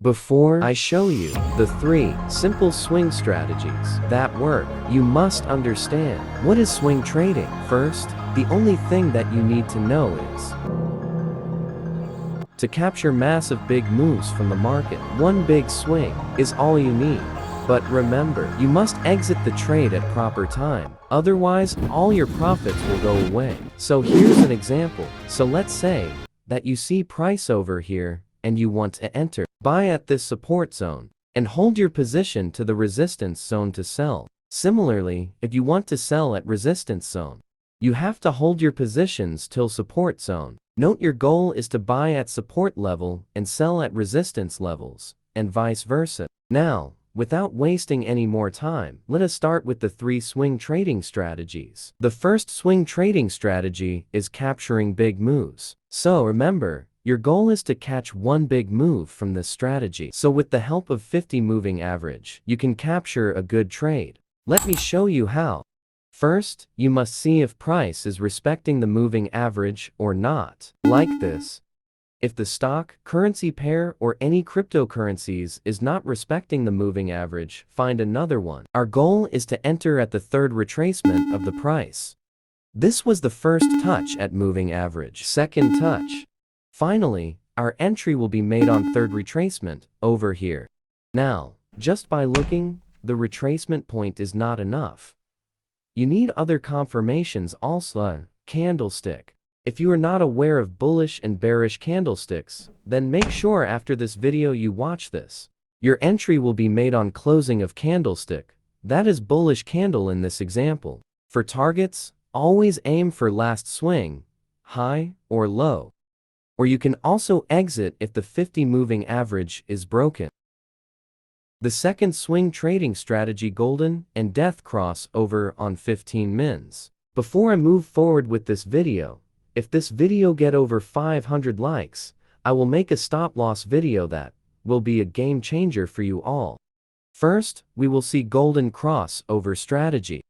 Before I show you the 3 simple swing strategies that work, you must understand what is swing trading. First, the only thing that you need to know is to capture massive big moves from the market. One big swing is all you need. But remember, you must exit the trade at proper time. Otherwise, all your profits will go away. So here's an example. So let's say that you see price over here and you want to enter. Buy at this support zone and hold your position to the resistance zone to sell. Similarly, if you want to sell at resistance zone, you have to hold your positions till support zone. Note your goal is to buy at support level and sell at resistance levels, and vice versa. Now, without wasting any more time, let us start with the 3 swing trading strategies. The first swing trading strategy is capturing big moves. So remember, your goal is to catch one big move from this strategy. So with the help of 50 moving average, you can capture a good trade. Let me show you how. First, you must see if price is respecting the moving average or not. Like this. If the stock, currency pair, or any cryptocurrencies is not respecting the moving average, find another one. Our goal is to enter at the 3rd retracement of the price. This was the first touch at moving average. Second touch. Finally, our entry will be made on 3rd retracement, over here. Now, just by looking, the retracement point is not enough. You need other confirmations also. Candlestick. If you are not aware of bullish and bearish candlesticks, then make sure after this video you watch this. Your entry will be made on closing of candlestick, that is bullish candle in this example. For targets, always aim for last swing, high or low. Or you can also exit if the 50 moving average is broken. The second swing trading strategy, golden and death cross over on 15 mins. Before I move forward with this video, if this video get over 500 likes, I will make a stop loss video that will be a game changer for you all. First, we will see golden cross over strategy.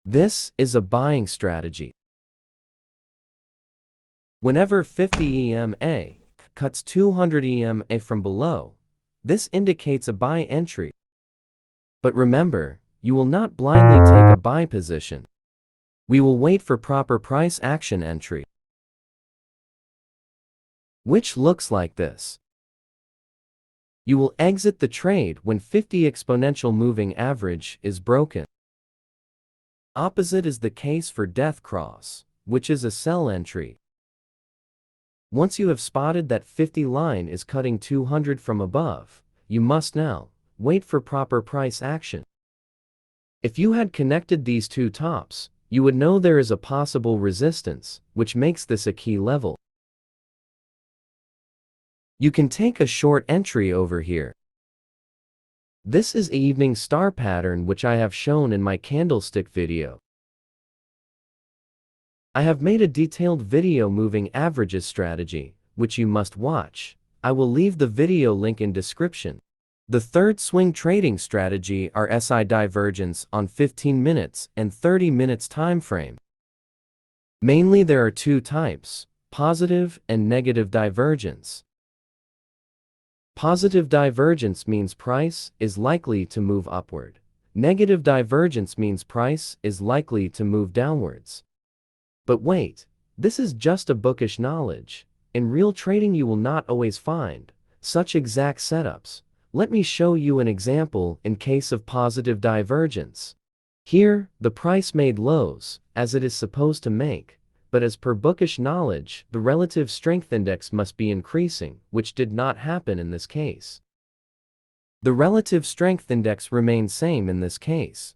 This is a buying strategy. Whenever 50 EMA cuts 200 EMA from below, this indicates a buy entry. But remember, you will not blindly take a buy position. We will wait for proper price action entry, which looks like this. You will exit the trade when 50 exponential moving average is broken. Opposite is the case for death cross, which is a sell entry. Once you have spotted that 50 line is cutting 200 from above, you must now wait for proper price action. If you had connected these two tops, you would know there is a possible resistance, which makes this a key level. You can take a short entry over here. This is the evening star pattern which I have shown in my candlestick video. I have made a detailed video moving averages strategy, which you must watch. I will leave the video link in description. The third swing trading strategy are SI divergence on 15 minutes and 30 minutes time frame. Mainly there are 2 types, positive and negative divergence. Positive divergence means price is likely to move upward. Negative divergence means price is likely to move downwards. But wait, this is just a bookish knowledge. In real trading you will not always find such exact setups. Let me show you an example in case of positive divergence. Here, the price made lows, as it is supposed to make, but as per bookish knowledge, the relative strength index must be increasing, which did not happen in this case. The relative strength index remained same in this case.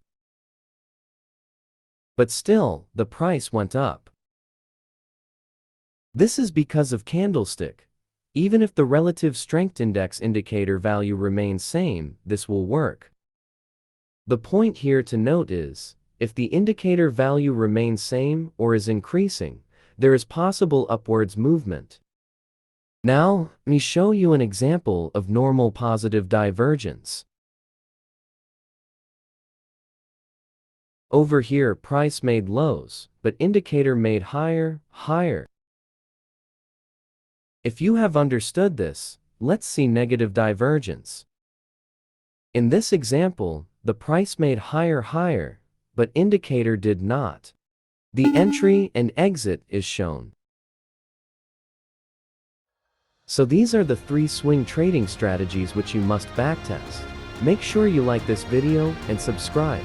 But still, the price went up. This is because of candlestick. Even if the relative strength index indicator value remains same, this will work. The point here to note is, if the indicator value remains same or is increasing, there is possible upwards movement. Now, let me show you an example of normal positive divergence. Over here price made lows, but indicator made higher. If you have understood this, Let's see negative divergence. In this example, the price made higher, but indicator did not. The entry and exit is shown. So these are the 3 swing trading strategies which you must backtest. Make sure you like this video and subscribe.